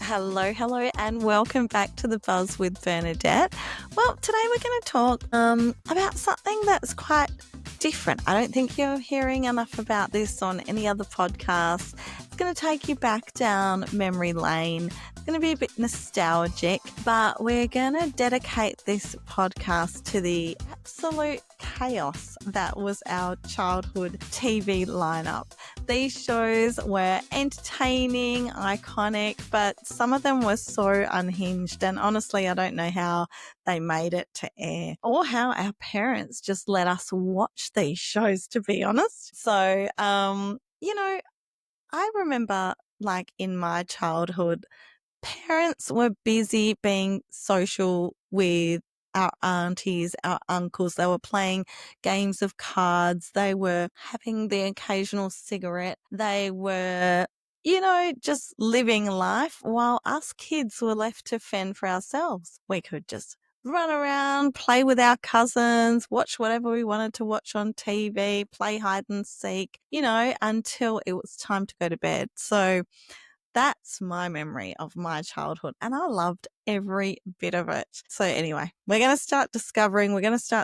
Hello, and welcome back to the Buzz with Bernadette. Well, today we're going to talk about something that's quite different. I don't think you're hearing enough about this on any other podcast. It's going to take you back down memory lane. It's going to be a bit nostalgic, but we're going to dedicate this podcast to the absolute chaos that was our childhood TV lineup. These shows were entertaining, iconic, but some of them were so unhinged. And honestly, I don't know how they made it to air or how our parents just let us watch these shows, to be honest. So, I remember like in my childhood, parents were busy being social with our aunties, our uncles. They were playing games of cards. They were having the occasional cigarette. They were, just living life while us kids were left to fend for ourselves. We could just run around, play with our cousins, watch whatever we wanted to watch on TV, play hide and seek, until it was time to go to bed. So that's my memory of my childhood, and I loved every bit of it. So anyway, we're going to start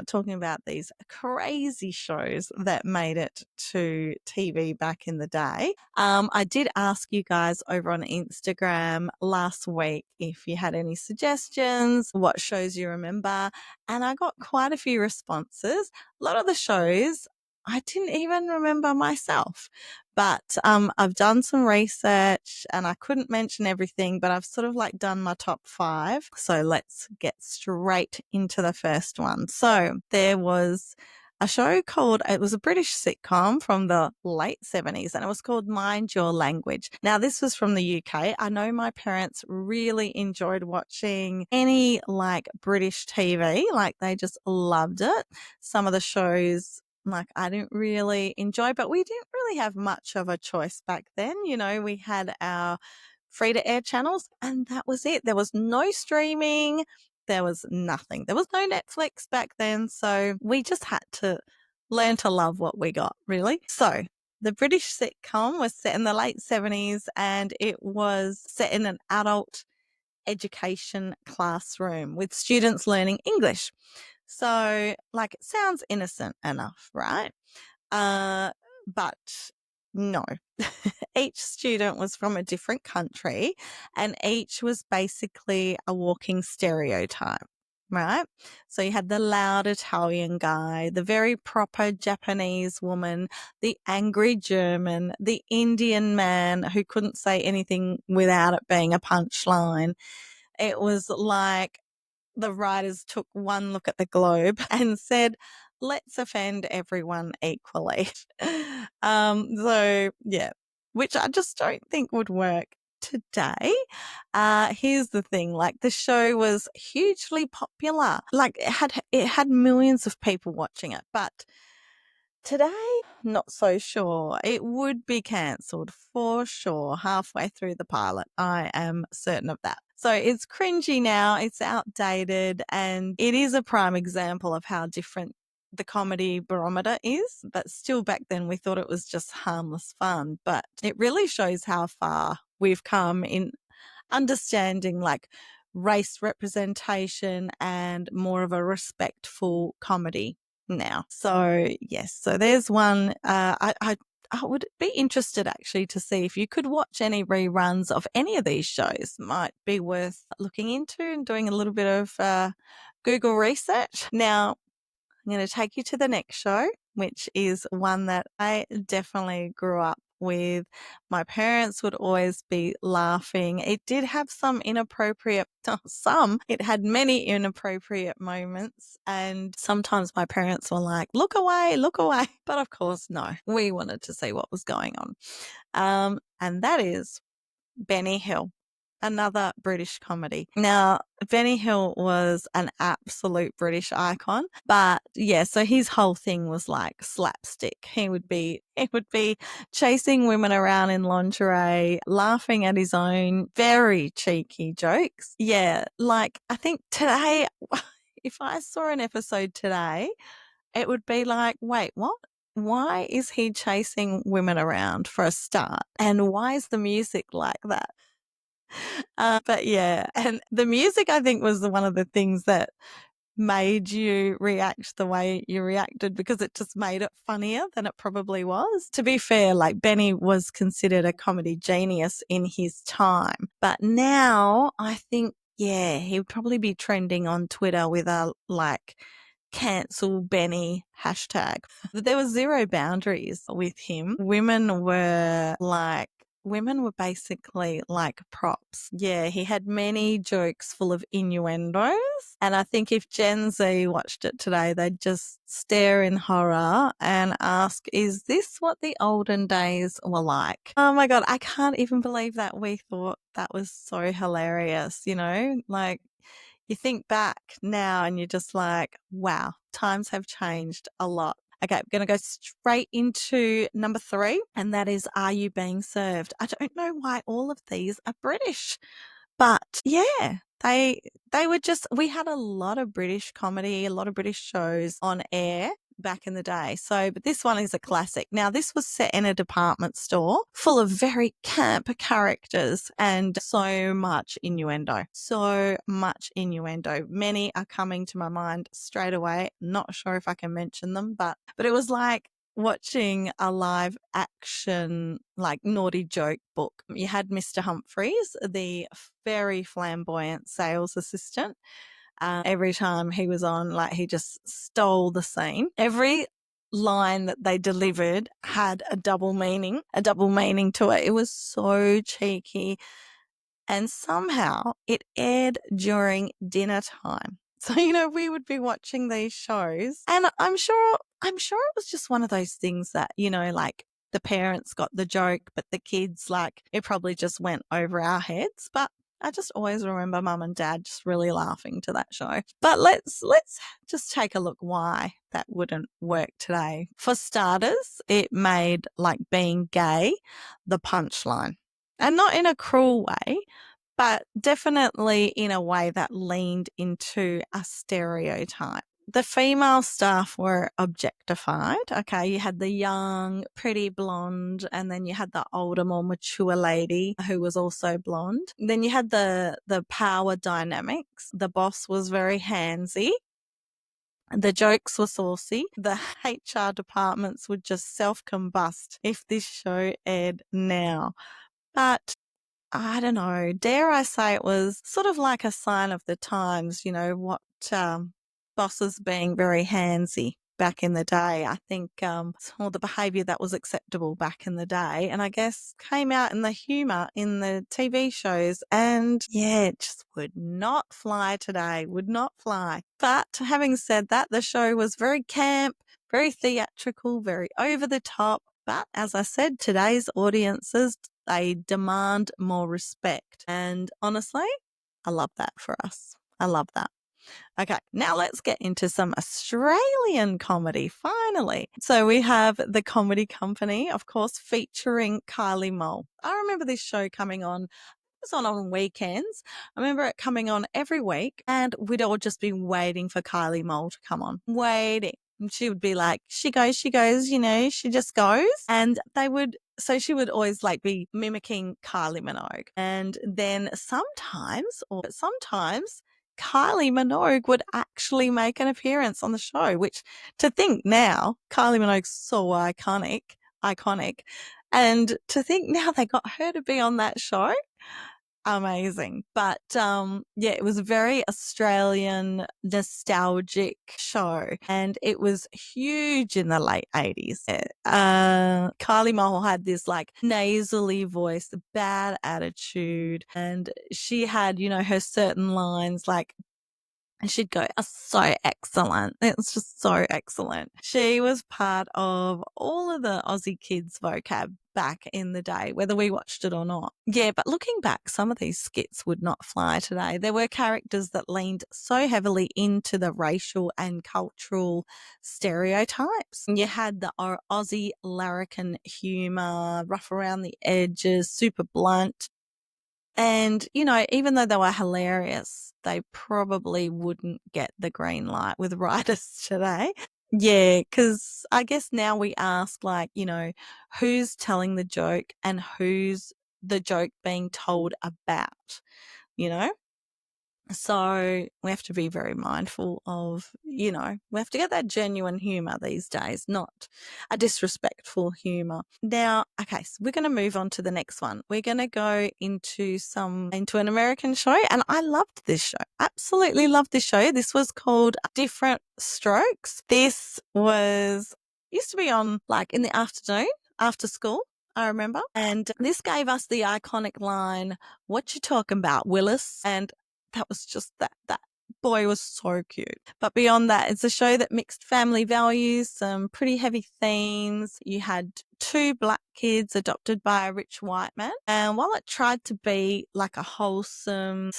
talking about these crazy shows that made it to TV back in the day. I did ask you guys over on Instagram last week if you had any suggestions, what shows you remember, and I got quite a few responses. A lot of the shows I didn't even remember myself. But I've done some research and I couldn't mention everything, but I've sort of like done my top 5. So let's get straight into the first one. So there was a show it was a British sitcom from the late 70s, and it was called Mind Your Language. Now, this was from the UK. I know my parents really enjoyed watching any like British TV, like they just loved it. Some of the shows I didn't really enjoy, but we didn't really have much of a choice back then. We had our free to air channels and that was it. There was no streaming. There was nothing. There was no Netflix back then. So we just had to learn to love what we got, really. So the British sitcom was set in the late 70s and it was set in an adult education classroom with students learning English. So, it sounds innocent enough, right? But no. Each student was from a different country and each was basically a walking stereotype, right? So you had the loud Italian guy, the very proper Japanese woman, the angry German, the Indian man who couldn't say anything without it being a punchline. It was like the writers took one look at the globe and said, let's offend everyone equally. Which I just don't think would work today. Here's the thing, the show was hugely popular. It had millions of people watching it, but today, not so sure. It would be cancelled for sure halfway through the pilot. I am certain of that. So it's cringy now, it's outdated, and it is a prime example of how different the comedy barometer is. But still back then we thought it was just harmless fun. But it really shows how far we've come in understanding race representation and more of a respectful comedy now. So yes, so there's one. I would be interested actually to see if you could watch any reruns of any of these shows. Might be worth looking into and doing a little bit of Google research. Now, I'm going to take you to the next show, which is one that I definitely grew up with. My parents would always be laughing. It did have it had many inappropriate moments. And sometimes my parents were like, look away, look away. But of course, no, we wanted to see what was going on. And that is Benny Hill, another British comedy. Now, Benny Hill was an absolute British icon, but yeah, so his whole thing was like slapstick. He would be chasing women around in lingerie, laughing at his own very cheeky jokes. Yeah, I think today, if I saw an episode today, it would be like, wait, what? Why is he chasing women around for a start? And why is the music like that? But yeah, and the music I think was one of the things that made you react the way you reacted because it just made it funnier than it probably was. To be fair, like Benny was considered a comedy genius in his time, but now I think, yeah, he would probably be trending on Twitter with a like cancel Benny hashtag. There was zero boundaries with him. Women were basically like props. Yeah, he had many jokes full of innuendos. And I think if Gen Z watched it today, they'd just stare in horror and ask, is this what the olden days were like? Oh my God, I can't even believe that we thought that was so hilarious, like you think back now and you're just like, wow, times have changed a lot. Okay, I'm going to go straight into number 3, and that is, are you being served? I don't know why all of these are British, but yeah, they were just, we had a lot of British comedy, a lot of British shows on air back in the day. So, but this one is a classic. Now, this was set in a department store full of very camp characters and so much innuendo. So much innuendo. Many are coming to my mind straight away. Not sure if I can mention them, but it was like watching a live action like naughty joke book. You had Mr. Humphreys, the very flamboyant sales assistant. Every time he was on, like he just stole the scene. Every line that they delivered had a double meaning to it. It was so cheeky. And somehow it aired during dinner time. So, we would be watching these shows, and I'm sure it was just one of those things that, like the parents got the joke, but the kids, like, it probably just went over our heads. But I just always remember mum and dad just really laughing to that show. But let's just take a look why that wouldn't work today. For starters, it made like being gay the punchline. And not in a cruel way, but definitely in a way that leaned into a stereotype. The female staff were objectified. Okay, you had the young, pretty blonde, and then you had the older, more mature lady who was also blonde. Then you had the power dynamics. The boss was very handsy. The jokes were saucy. The HR departments would just self-combust if this show aired now. But I don't know, dare I say it was sort of like a sign of the times, what bosses being very handsy back in the day. I think all the behaviour that was acceptable back in the day, and I guess came out in the humour in the TV shows, and yeah, it just would not fly today, would not fly. But having said that, the show was very camp, very theatrical, very over the top. But as I said, today's audiences, they demand more respect. And honestly, I love that for us. I love that. Okay, now let's get into some Australian comedy, finally. So we have The Comedy Company, of course, featuring Kylie Mole. I remember this show coming on. It was on weekends. I remember it coming on every week, and we'd all just be waiting for Kylie Mole to come on. Waiting. And she would be like, she goes, she just goes. And so she would always like be mimicking Kylie Minogue. And then sometimes Kylie Minogue would actually make an appearance on the show, which, to think now, Kylie Minogue's so iconic. And to think now they got her to be on that show, amazing. But yeah, it was a very Australian nostalgic show, and it was huge in the late 80s. Kylie Mole had this like nasally voice, bad attitude, and she had, her certain lines like, and she'd go, so excellent. It's just so excellent. She was part of all of the Aussie kids vocab back in the day, whether we watched it or not. Yeah, but looking back, some of these skits would not fly today. There were characters that leaned so heavily into the racial and cultural stereotypes. You had the Aussie larrikin humour, rough around the edges, super blunt. And, even though they were hilarious, they probably wouldn't get the green light with writers today. Yeah, because I guess now we ask, like, who's telling the joke and who's the joke being told about, you know? So we have to be very mindful of, we have to get that genuine humor these days, not a disrespectful humor. Now, okay, so we're going to move on to the next one. We're going to go into an American show, and I loved this show. Absolutely loved this show. This was called Different Strokes. This used to be on like in the afternoon after school, I remember. And this gave us the iconic line, "What you talking about, Willis?" And that was just that boy was so cute. But beyond that, it's a show that mixed family values, some pretty heavy themes. You had two black kids adopted by a rich white man. And while it tried to be like a wholesome,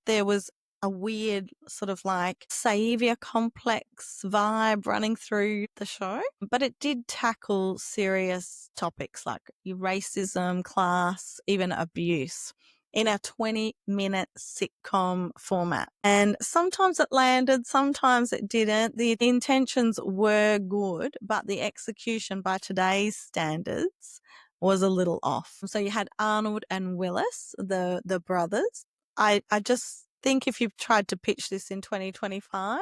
there was a weird sort of like savior complex vibe running through the show. But it did tackle serious topics like racism, class, even abuse in a 20-minute sitcom format. And sometimes it landed, sometimes it didn't. The intentions were good, but the execution by today's standards was a little off. So you had Arnold and Willis, the brothers. I just think if you've tried to pitch this in 2025,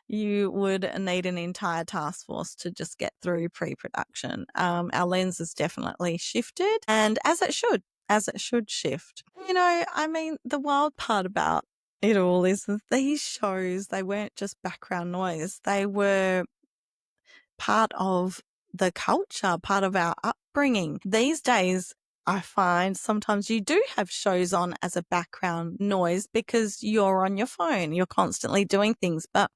you would need an entire task force to just get through pre-production. Our lens has definitely shifted, and as it should shift. The wild part about it all is that these shows, they weren't just background noise. They were part of the culture, part of our upbringing. These days, I find sometimes you do have shows on as a background noise because you're on your phone, you're constantly doing things. But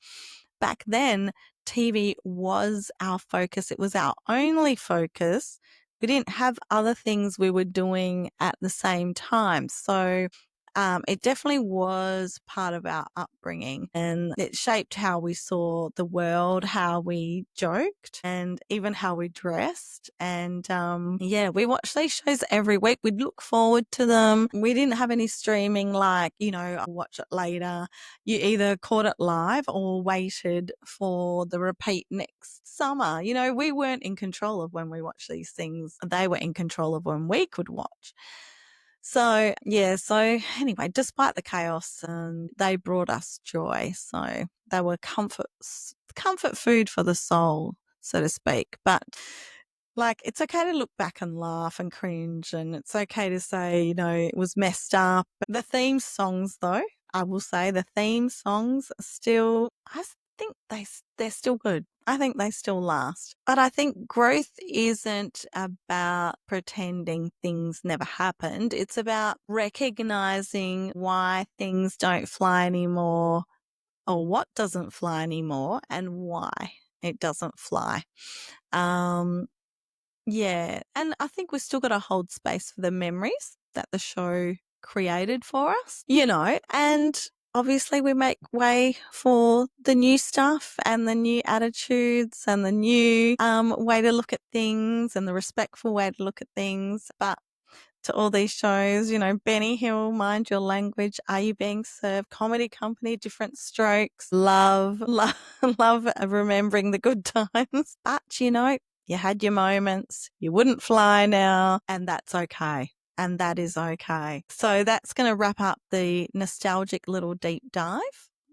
back then, TV was our focus. It was our only focus. We didn't have other things we were doing at the same time. So it definitely was part of our upbringing, and it shaped how we saw the world, how we joked, and even how we dressed. And we watched these shows every week. We'd look forward to them. We didn't have any streaming like, I'll watch it later. You either caught it live or waited for the repeat next summer. We weren't in control of when we watched these things. They were in control of when we could watch. So anyway, despite the chaos, they brought us joy. So they were comfort food for the soul, so to speak. But it's okay to look back and laugh and cringe, and it's okay to say, it was messed up. The theme songs, though, I will say the theme songs still, I think they're still good. I think they still last. But I think growth isn't about pretending things never happened. It's about recognizing why things don't fly anymore, or what doesn't fly anymore, and why it doesn't fly. And I think we've still got to hold space for the memories that the show created for us, and obviously we make way for the new stuff and the new attitudes and the new way to look at things and the respectful way to look at things. But to all these shows, Benny Hill, Mind Your Language, Are You Being Served, Comedy Company, Different Strokes, love remembering the good times. But, you had your moments, you wouldn't fly now, and that's okay. And that is okay. So that's going to wrap up the nostalgic little deep dive.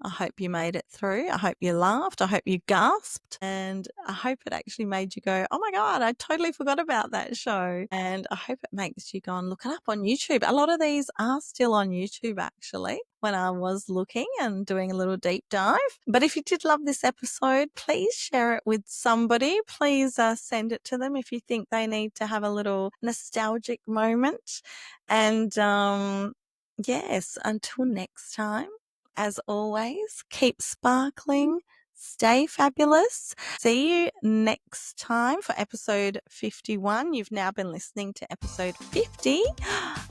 I hope you made it through. I hope you laughed. I hope you gasped. And I hope it actually made you go, oh my God, I totally forgot about that show. And I hope it makes you go and look it up on YouTube. A lot of these are still on YouTube, actually, when I was looking and doing a little deep dive. But if you did love this episode, please share it with somebody. Please send it to them if you think they need to have a little nostalgic moment. And yes, until next time. As always, keep sparkling, stay fabulous. See you next time for episode 51. You've now been listening to episode 50.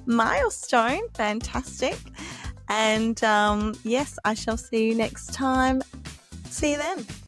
Milestone, fantastic. And yes, I shall see you next time. See you then.